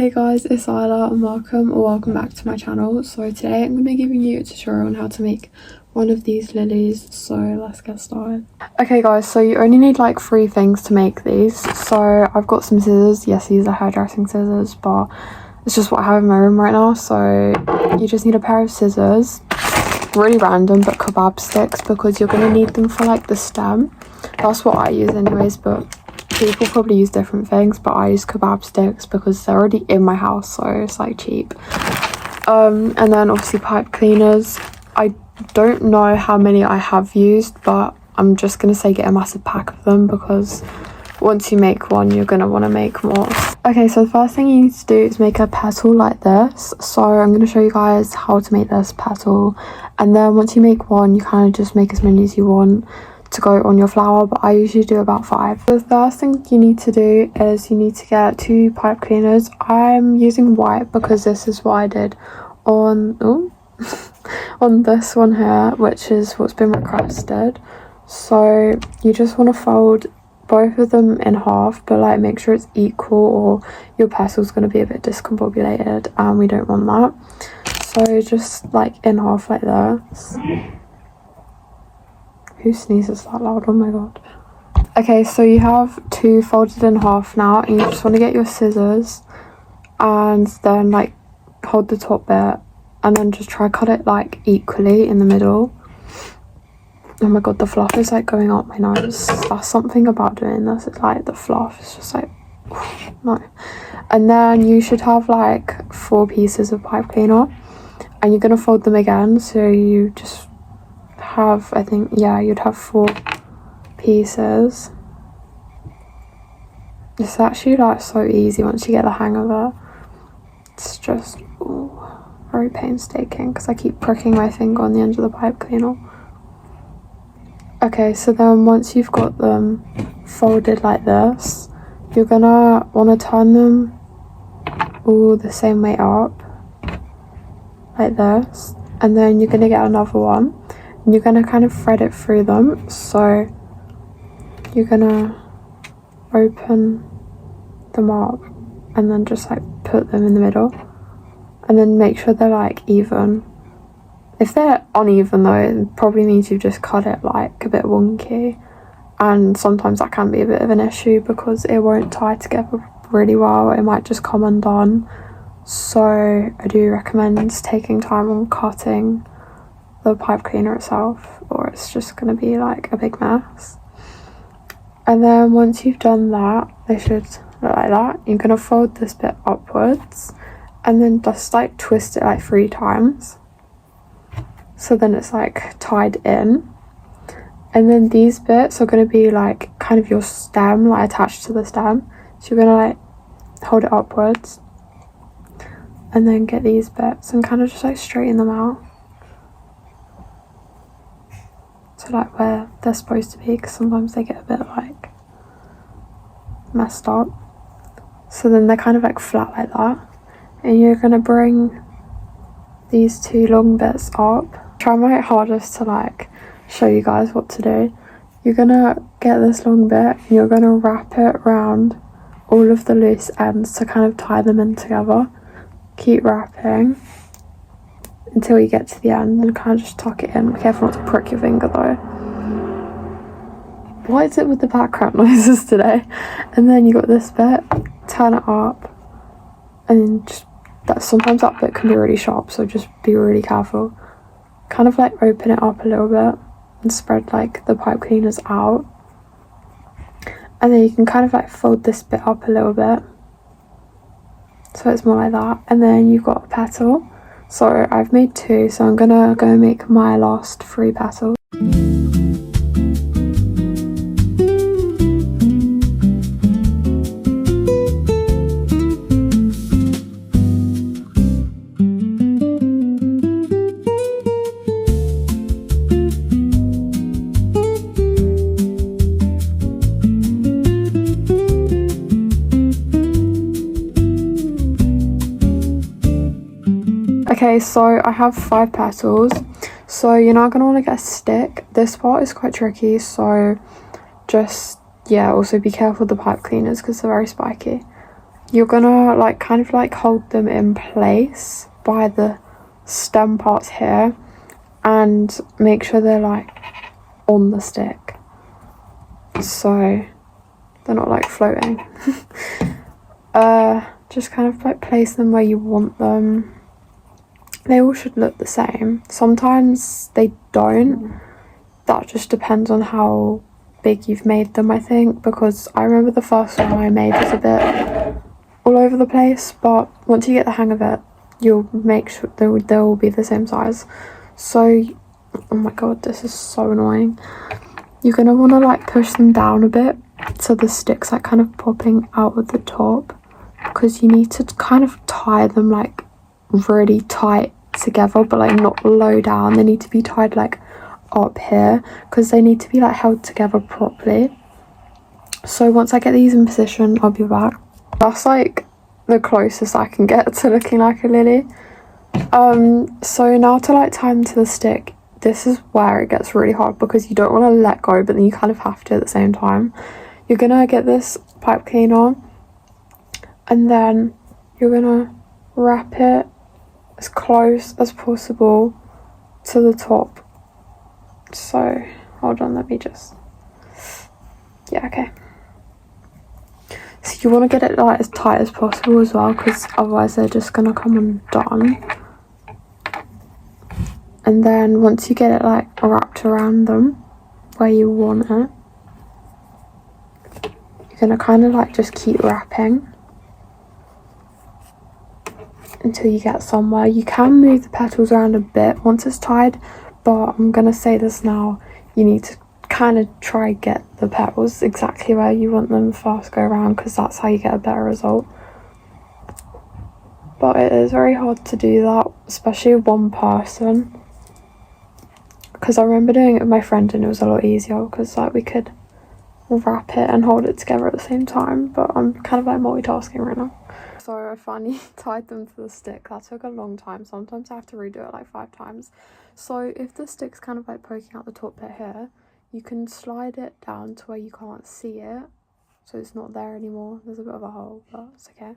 Hey guys, it's Isla and welcome back to my channel. So today I'm going to be giving you a tutorial on how to make one of these lilies, so let's get started. Okay guys, so you only need like 3 things to make these. So I've got some scissors. Yes, these are hairdressing scissors, but it's just what I have in my room right now. So you just need a pair of scissors, really random, but kebab sticks, because you're going to need them for like the stem. That's what I use anyways, but people probably use different things, but I use kebab sticks because they're already in my house, so it's like cheap. And then obviously pipe cleaners. I don't know how many I have used, but I'm just gonna say get a massive pack of them, because once you make one you're gonna want to make more. Okay, so the first thing you need to do is make a petal like this. So I'm going to show you guys how to make this petal, and then once you make one you kind of just make as many as you want to go on your flower, but I usually do about 5. The first thing you need to do is you need to get 2 pipe cleaners. I'm using white because this is what I did on on this one here, which is what's been requested. So you just want to fold both of them in half, but like make sure it's equal or your petal's going to be a bit discombobulated, and we don't want that. So just like in half like this. Who sneezes that loud? Oh my god. Okay, so you have 2 folded in half now, and you just want to get your scissors and then like hold the top bit and then just try cut it like equally in the middle. Oh my god, the fluff is like going up my nose. That's something about doing this, it's like the fluff is just like no. And then you should have like 4 pieces of pipe cleaner, and you're gonna fold them again, so you just have, I think, yeah, you'd have 4 pieces. It's actually like so easy once you get the hang of it. It's just very painstaking because I keep pricking my finger on the end of the pipe cleaner. Okay, so then once you've got them folded like this, you're gonna want to turn them all the same way up like this, and then you're gonna get another one. And you're going to kind of thread it through them. So you're going to open them up and then just like put them in the middle, and then make sure they're like even. If they're uneven though, it probably means you've just cut it like a bit wonky, and sometimes that can be a bit of an issue because it won't tie together really well. It might just come undone. So I do recommend taking time on cutting the pipe cleaner itself, or it's just going to be like a big mess. And then once you've done that, they should look like that. You're going to fold this bit upwards and then just like twist it like 3 times, so then it's like tied in. And then these bits are going to be like kind of your stem, like attached to the stem, so you're going to like hold it upwards and then get these bits and kind of just like straighten them out, so like where they're supposed to be, because sometimes they get a bit like messed up. So then they're kind of like flat like that, and you're gonna bring these 2 long bits up. Try my hardest to like show you guys what to do. You're gonna get this long bit and you're gonna wrap it around all of the loose ends to kind of tie them in together. Keep wrapping until you get to the end and kind of just tuck it in. Be careful not to prick your finger though. What is it with the background noises today? And then you got this bit, turn it up, and just that, sometimes that bit can be really sharp, so just be really careful. Kind of like open it up a little bit and spread like the pipe cleaners out, and then you can kind of like fold this bit up a little bit so it's more like that. And then you've got a petal. So I've made 2, so I'm gonna go make my last 3 petals. Okay, so I have 5 petals, so you're not going to want to get a stick. This part is quite tricky, so just, yeah, also be careful with the pipe cleaners because they're very spiky. you're gonna like kind of like hold them in place by the stem parts here and make sure they're like on the stick, so they're not like floating. Just kind of like place them where you want them. They all should look the same. Sometimes they don't. That just depends on how big you've made them, I think, because I remember the first one I made was a bit all over the place, but once you get the hang of it, you'll make sure they'll all be the same size. So, oh my god, this is so annoying. You're gonna want to like push them down a bit so the stick's like kind of popping out of the top, because you need to kind of tie them like really tight together, but like not low down. They need to be tied like up here because they need to be like held together properly. So once I get these in position, I'll be back. That's like the closest I can get to looking like a lily. So now to like tie them to the stick, this is where it gets really hard because you don't want to let go, but then you kind of have to at the same time. You're gonna get this pipe cleaner and then you're gonna wrap it as close as possible to the top. So hold on, let me just, yeah, okay. So you want to get it like as tight as possible as well, because otherwise they're just gonna come undone. And then once you get it like wrapped around them where you want it, you're gonna kind of like just keep wrapping until you get somewhere. You can move the petals around a bit once it's tied, but I'm gonna say this now, you need to kind of try get the petals exactly where you want them first go around, because that's how you get a better result. But it is very hard to do that, especially with one person, because I remember doing it with my friend and it was a lot easier because like we could wrap it and hold it together at the same time, but I'm kind of like multitasking right now. So I finally tied them to the stick. That took a long time. Sometimes I have to redo it like 5 times. So if the stick's kind of like poking out the top bit here, you can slide it down to where you can't see it, so it's not there anymore. There's a bit of a hole, but it's okay.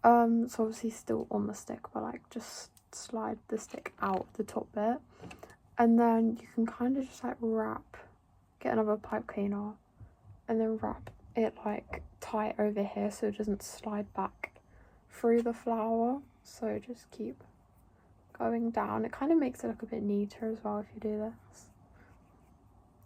So obviously still on the stick, but like just slide the stick out the top bit, and then you can kind of just like get another pipe cleaner and then wrap it like tight over here so it doesn't slide back through the flower. So just keep going down. It kind of makes it look a bit neater as well if you do this.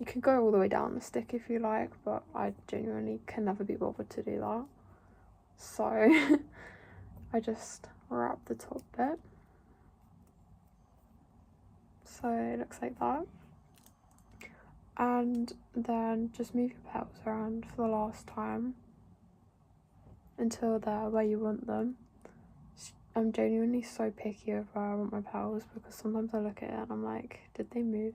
You can go all the way down the stick if you like, but I genuinely can never be bothered to do that. So I just wrap the top bit. So it looks like that. And then just move your petals around for the last time until they're where you want them. I'm genuinely so picky of where I want my petals because sometimes I look at it and I'm like, did they move?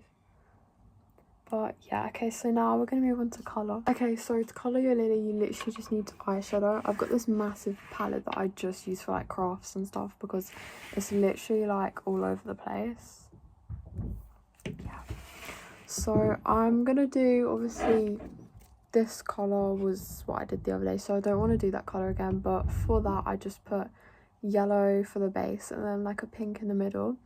But yeah, okay, so now we're going to move on to colour. Okay, so to colour your lily, you literally just need eyeshadow. I've got this massive palette that I just use for like crafts and stuff because it's literally like all over the place. Yeah. So I'm going to do, obviously, this colour was what I did the other day, so I don't want to do that colour again. But for that, I just put yellow for the base and then like a pink in the middle.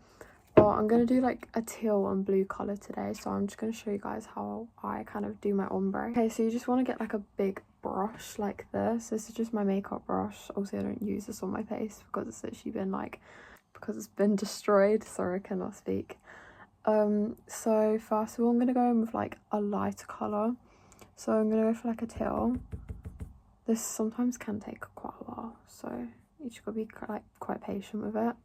But I'm going to do like a teal and blue colour today, so I'm just going to show you guys how I kind of do my ombre. Okay, so you just want to get like a big brush like this. This is just my makeup brush. Obviously I don't use this on my face because it's literally been like, because it's been destroyed. Sorry, I cannot speak. So first of all I'm going to go in with like a lighter colour. So I'm going to go for like a teal. This sometimes can take quite a while, so you just got to be like quite patient with it.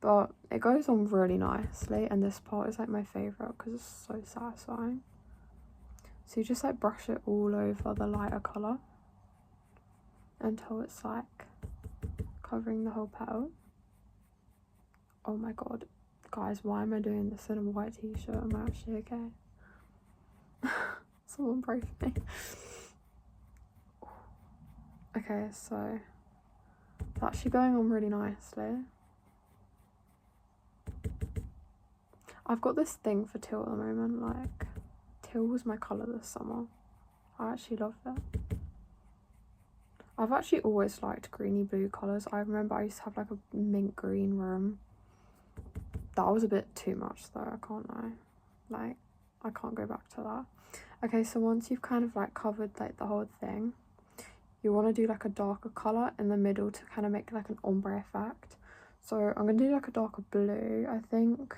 But it goes on really nicely, and this part is like my favourite because it's so satisfying. So you just like brush it all over the lighter colour until it's like covering the whole petal. Oh my god, guys, why am I doing this in a white t-shirt? I'm actually okay. Someone pray for me. Okay, so it's actually going on really nicely. I've got this thing for teal at the moment, like teal was my colour this summer. I actually love it. I've actually always liked greeny blue colours. I remember I used to have like a mint green room. That was a bit too much though, I can't lie. Like, I can't go back to that. Okay, so once you've kind of like covered like the whole thing, you want to do like a darker colour in the middle to kind of make like an ombre effect. So I'm going to do like a darker blue, I think.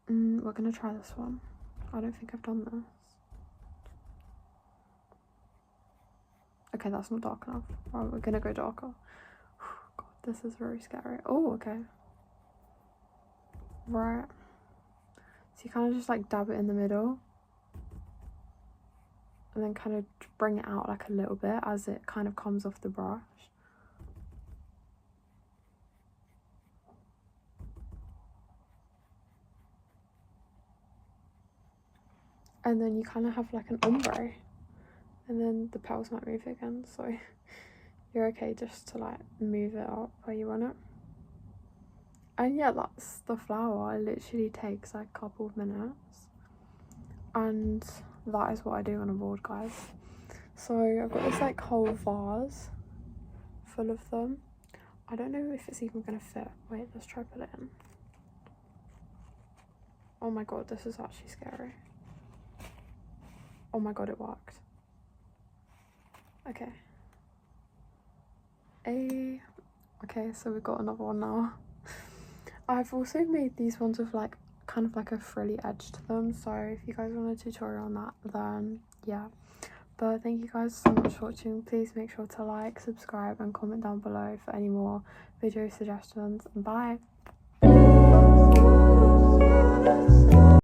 We're going to try this one. I don't think I've done this. Okay, that's not dark enough. Right, we're going to go darker. God, this is very scary. Oh, okay. Right. So you kind of just like dab it in the middle. And then kind of bring it out like a little bit as it kind of comes off the brush. And then you kind of have like an ombre. And then the petals might move again, so you're okay just to like move it up where you want it. And yeah, that's the flower. It literally takes like a couple of minutes. And that is what I do on a board, guys. So I've got this like whole vase full of them. I don't know if it's even gonna fit. Wait, let's try put it in. Oh my god, this is actually scary. Oh my god, it worked. Okay. Okay, so we've got another one now. I've also made these ones with like kind of like a frilly edge to them, so if you guys want a tutorial on that, then yeah. But thank you guys so much for watching. Please make sure to like, subscribe and comment down below for any more video suggestions, and bye.